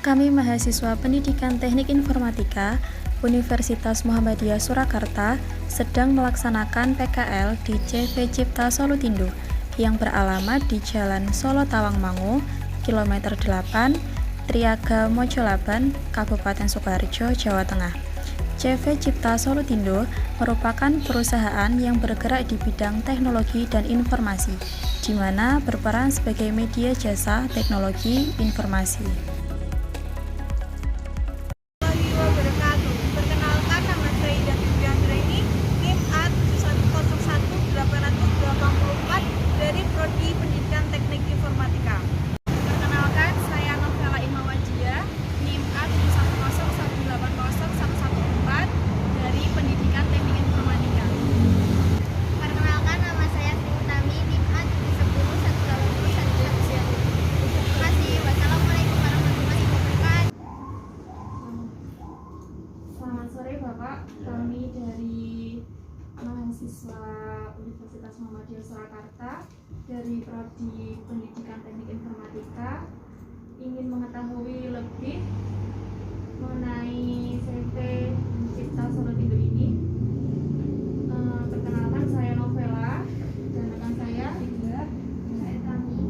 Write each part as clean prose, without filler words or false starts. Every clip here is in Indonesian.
Kami mahasiswa Pendidikan Teknik Informatika Universitas Muhammadiyah Surakarta sedang melaksanakan PKL di CV Cipta Solutindu yang beralamat di Jalan Solo Tawangmangu, kilometer 8, Triaga Mojolaban, Kabupaten Sukoharjo, Jawa Tengah. CV Cipta Solutindu merupakan perusahaan yang bergerak di bidang teknologi dan informasi, di mana berperan sebagai media jasa teknologi informasi. Perkenalkan, nama saya Ida Fitriandreni, NIM A7101884 dari Prodi Pendidikan Teknik Informatika. Perkenalkan, saya Novela Imawajia, NIM A710180114 dari Pendidikan Teknik Informatika. Perkenalkan, nama saya Sri Utami, NIM A7101811. Terima kasih. Wassalamualaikum warahmatullahi wabarakatuh. Selamat sore Bapak, kami dari mahasiswa Universitas Muhammadiyah Surakarta dari Prodi Pendidikan Teknik Informatika ingin mengetahui lebih mengenai CV Cipta Solutindu ini. Perkenalkan, saya Novela dan rekan saya Ida. Saya Tami.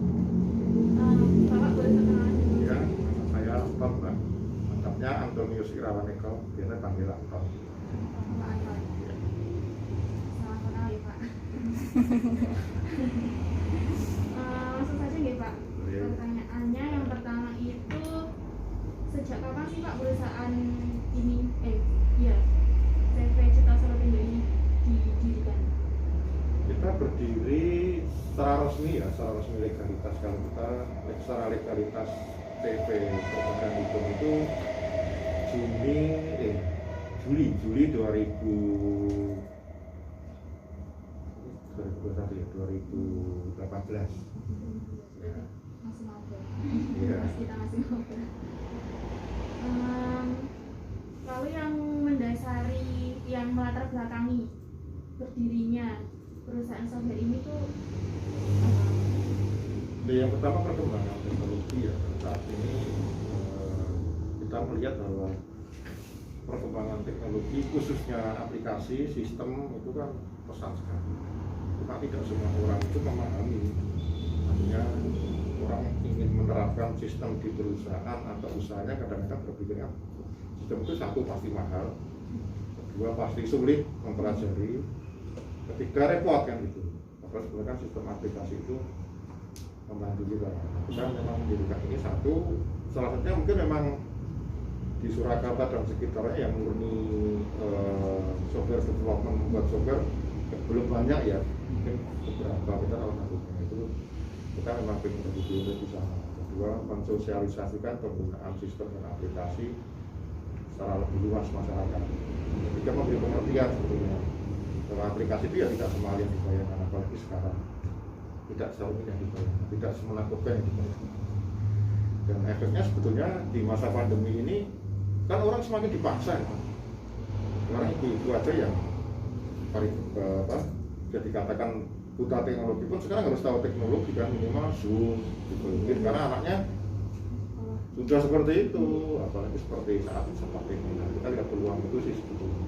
Bapak boleh perkenalan dulu? Ya, nama saya Anton, Mbak. Lengkapnya Antonius Irawaneko, biasanya panggil Anton. Pak Anton. Salam kenal ya Pak. Langsung saja nggih Pak. Iya. Pertanyaannya yang pertama itu, sejak kapan sih Pak perusahaan ini CV Cipta Solutindu ini didirikan? Kita berdiri secara resmi legalitas. Kalau kita secara legalitas CV Program Hukum itu Juli 2018 ya. Masih maba. Iya. Kita masih maba. Lalu yang mendasari, yang melatar belakangi berdirinya perusahaan software ini tuh apa? Yang pertama perkembangan teknologi ya. Saat ini kita melihat bahwa perkembangan teknologi khususnya aplikasi sistem itu kan pesat sekali. Cuma tidak semua orang itu memahami. Artinya orang ingin menerapkan sistem di perusahaan atau usahanya kadang-kadang berpikirnya sistem itu satu pasti mahal, kedua pasti sulit mempelajari, ketiga repot kan gitu. Padahal sebenarnya kan sistem aplikasi itu membantu kita. Kita memang mendirikan ini salah satunya mungkin memang di Surakarta dan sekitarnya yang murni software development, membuat software belum banyak ya, mungkin beberapa kita tahu lakukan itu. Kita memang ingin lebih di sana. Kedua, mensosialisasikan penggunaan sistem dan aplikasi secara lebih luas masyarakat. Ketiga, memberi pengertian sebetulnya bahwa aplikasi itu ya tidak semua yang dibayangkan, apalagi sekarang tidak selalu yang dibayangkan, tidak menakutkan yang dibayangkan. Dan efeknya sebetulnya di masa pandemi ini kan orang semakin dipaksa ya. Orang itu aja yang bisa dikatakan buta teknologi pun sekarang harus tahu teknologi kan, minimal Zoom gitu. Karena anaknya sudah seperti itu, apalagi seperti saat ini. Nah, kita lihat peluang itu sih sebetulnya.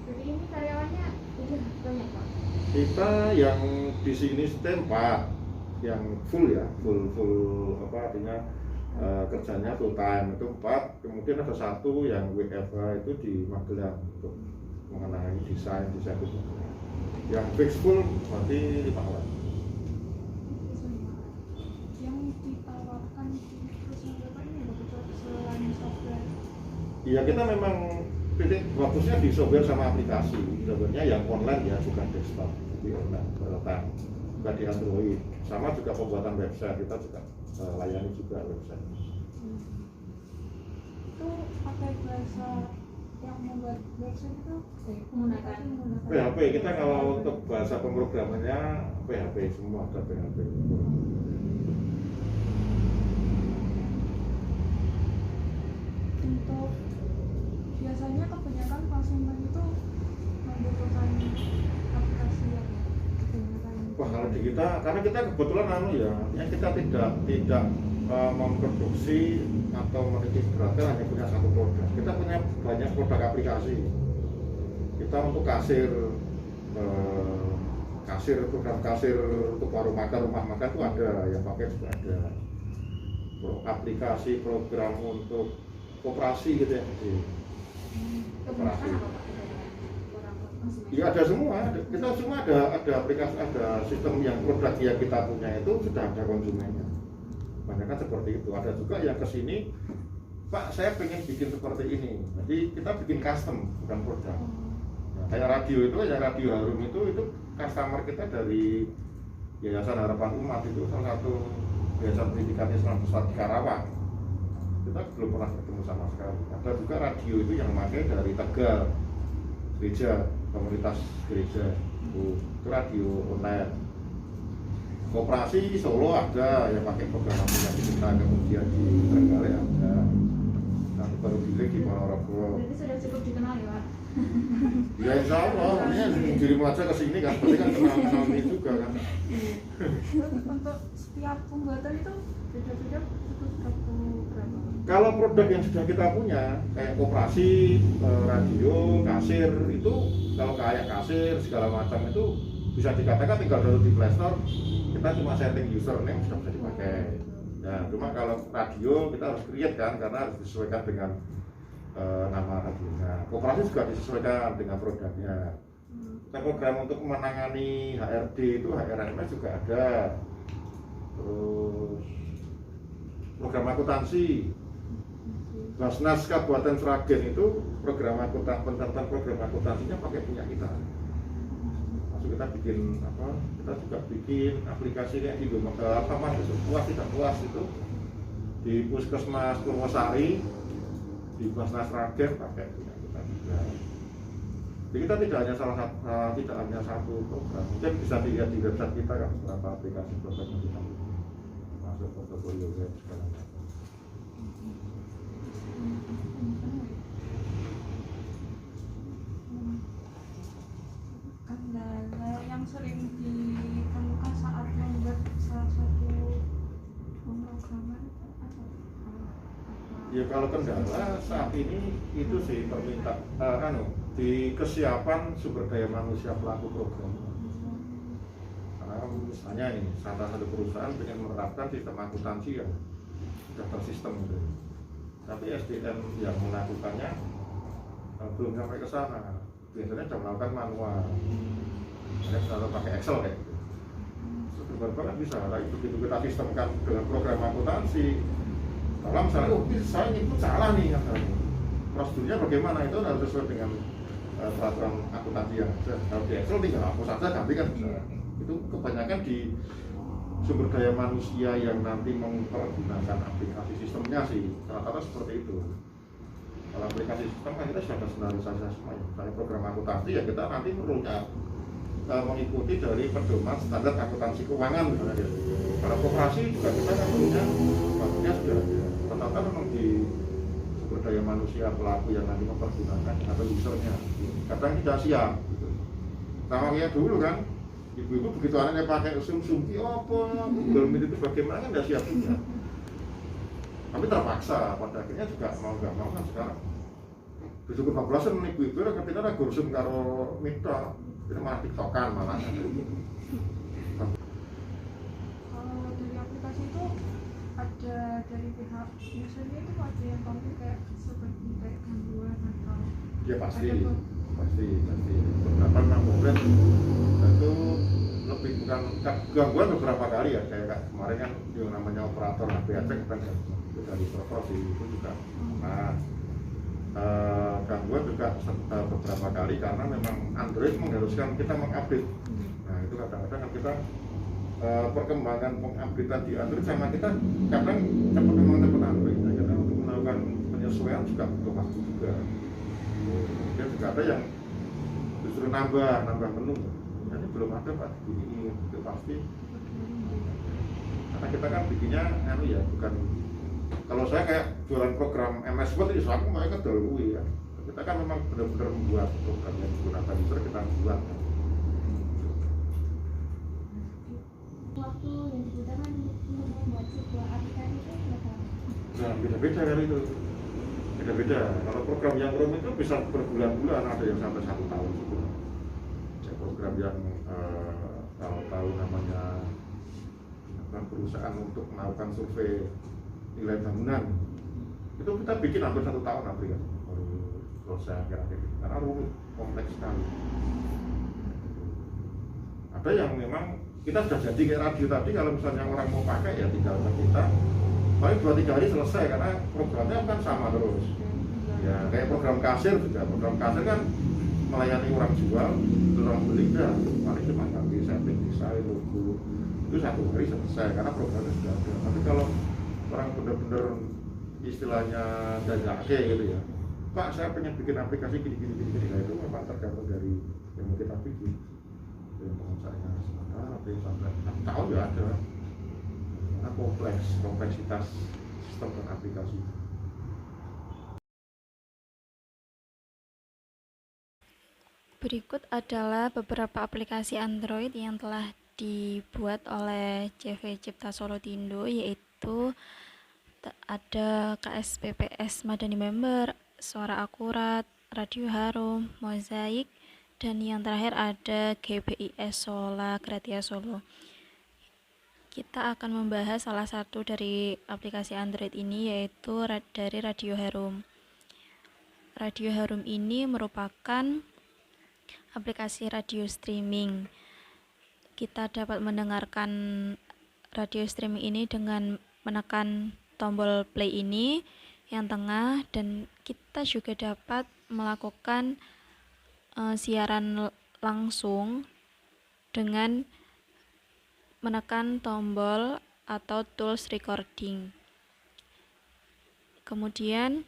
Jadi ini karyawannya udah banyak Pak? Kita yang di sini setempat yang full ya, full artinya kerjanya full time itu 4, kemudian ada 1 yang WFH itu di Magelang untuk mengenai desain itu. Yang fix full berarti 5 orang. Yang ditawarkan di perusahaan Bapak ini betul selain software? Iya, kita memang titik fokusnya di software sama aplikasi. Softwarenya yang online ya, bukan desktop, di online, bukan di Android. Sama juga pembuatan website, kita juga layani juga website. Itu pakai bahasa yang membuat website itu menggunakan PHP, kita kalau untuk bahasa pemrogramannya PHP, semua ada PHP. Untuk biasanya kebanyakan konsumen itu membutuhkan aplikasi yang Wah, kalau di kita, karena kita kebetulan artinya kita tidak memproduksi atau menitik beratkan hanya punya satu produk. Kita punya banyak produk aplikasi. Kita untuk kasir, program kasir untuk warung makan, rumah makan itu ada, yang pakai juga ada. Aplikasi program untuk koperasi gitu ya. Koperasi. Ya ada semua. Kita semua ada aplikasi, ada sistem yang produk yang kita punya itu sudah ada konsumennya. Banyak kan seperti itu. Ada juga yang kesini, Pak, saya pengen bikin seperti ini. Jadi kita bikin custom, bukan produk. Nah, kayak radio itu, ya radio Harum itu customer kita dari Yayasan Harapan Umat, itu salah satu yayasan pendidikan Islam besar di Karawang. Kita belum pernah ketemu sama sekali. Ada juga radio itu yang pakai dari Tegal, gereja, komunitas gereja. Itu radio online. Koperasi Solo ada yang pakai program aplikasi kita, kemudian di Trenggalek ada. Nanti baru di Ponorogo. Berarti sudah cukup dikenal ya, Pak? Ya insya Allah, ini dirimu aja kesini kan, berarti kan kenal ini juga kan. Untuk setiap pembuatan itu beda-beda itu berapa? Kalau produk yang sudah kita punya, kayak koperasi, radio, kasir, itu kalau kayak kasir segala macam itu bisa dikatakan tinggal download di Play Store, kita cuma setting username sudah bisa dipakai. Nah, cuma kalau radio kita harus create kan, karena harus disesuaikan dengan nama radionya. Koperasi juga disesuaikan dengan produknya. Kita program untuk menangani HRD itu HRMS juga ada. Terus program akuntansi Basnas Kabupaten Sragen itu program penerapan program akuntansinya pakai punya kita. Masuk kita bikin apa? Kita juga bikin aplikasi kayak di puas tidak puas itu di Puskesmas Purwosari, di Basnas Sragen pakai punya kita juga. Jadi kita tidak hanya satu program. Mungkin bisa dilihat di website kita kan beberapa aplikasi program yang kita masuk portofolio web segala macam. Kendala yang sering ditemukan saat membuat salah satu pemrograman apa? Ya kalau kendala saat ini itu sih di kesiapan sumber daya manusia pelaku program. Karena misalnya ini salah satu perusahaan ingin menerapkan sistem akuntansi yang sudah tersistem gitu. Tapi SDM yang melakukannya belum sampai ke sana. Biasanya sudah melakukan manual. Mereka selalu pakai Excel kayak gitu. Sebenarnya kan bisa, begitu kita sistemkan dengan program akuntansi. Kalau misalnya, saya input salah nih, prosedurnya bagaimana, itu harus sesuai dengan peraturan akuntansi yang ada. Kalau di Excel tinggal hapus saja, ganti kan bisa. Itu kebanyakan di sumber daya manusia yang nanti mempergunakan aplikasi sistemnya sih, rata-rata seperti itu. Kalau aplikasi sistem kan kita sudah ada standarisasi semuanya. Misalnya program akuntansi ya kita nanti perlunya mengikuti dari pedoman standar akuntansi keuangan misalnya gitu. Kalau koperasi juga kita kan perlunya sudah ada. Rata-rata memang di sumber daya manusia pelaku yang nanti mempergunakan atau usernya kadang tidak siap gitu. Sama kayak dulu kan, ibu-ibu begitu anaknya pakai Zoom-Zoom, Google Meet itu bagaimana kan tidak siap juga. Tapi terpaksa, pada akhirnya juga mau nggak mau kan sekarang besok 14-an ibu-ibu ketika ada Zoom karo Mitra, itu malah tiktokan malah. Kalau dari aplikasi itu ada dari pihak usernya itu ada yang konflik kayak seperti kayak gangguan atau Ya pasti. Beberapa memang komplain itu lebih bukan gangguan beberapa kali ya, kayak kemarin kan yang namanya operator HP Aceh kan itu dari provinsi itu juga. Nah, gangguan juga beberapa kali karena memang Android mengharuskan kita mengupdate. Nah itu kadang-kadang kan kita perkembangan pengupdatean di Android sama kita kadang cepat Android. Nah, kita untuk melakukan penyesuaian juga butuh waktu juga. Kemudian juga ada yang justru nambah menu. Jadi belum ada Pak ini itu pasti. Karena kita kan bikinnya bukan. Kalau saya kayak jualan program MS Word itu aku mau dulu ya. Kita kan memang benar-benar membuat program yang menggunakan user kita buat. Waktu yang dibutuhkan untuk membuat sebuah aplikasi itu berapa lama? Nah, beda-beda kan itu. Beda-beda. Kalau program yang rumit itu bisa berbulan-bulan, ada yang sampai 1 tahun gitu. Jadi program yang tahu-tahu namanya perusahaan untuk melakukan survei nilai bangunan, itu kita bikin hampir 1 tahun aplikasi baru selesai akhir-akhir itu, karena rumit, kompleks sekali. Ada yang memang kita sudah jadi kayak radio tadi, kalau misalnya orang mau pakai ya tinggal ke kita, paling 2-3 hari selesai karena programnya kan sama terus. Ya kayak program kasir juga, program kasir kan melayani orang jual, orang beli dah, paling cuma ganti setting desain logo, itu 1 hari selesai karena programnya sudah ada. Tapi kalau orang benar-benar istilahnya dajake gitu ya, Pak saya pengen bikin aplikasi gini, nah itu memang tergantung dari yang mau kita bikin. Yang pengusahanya ada yang sampai 6 tahun ya ada, karena kompleksitas sistem dan aplikasi. Berikut adalah beberapa aplikasi Android yang telah dibuat oleh CV Cipta Solotindo, yaitu ada KSPPS Madani Member, Suara Akurat, Radio Harum, Mozaik, dan yang terakhir ada GBIS Sola Gratia Solo. Kita akan membahas salah satu dari aplikasi Android ini, yaitu dari Radio Harum. Radio Harum ini merupakan aplikasi radio streaming. Kita dapat mendengarkan radio streaming ini dengan menekan tombol play ini yang tengah, dan kita juga dapat melakukan siaran langsung dengan menekan tombol atau tools recording. Kemudian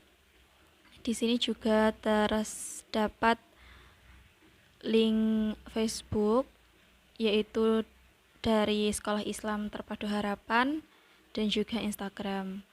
di sini juga terdapat link Facebook, yaitu dari Sekolah Islam Terpadu Harapan, dan juga Instagram.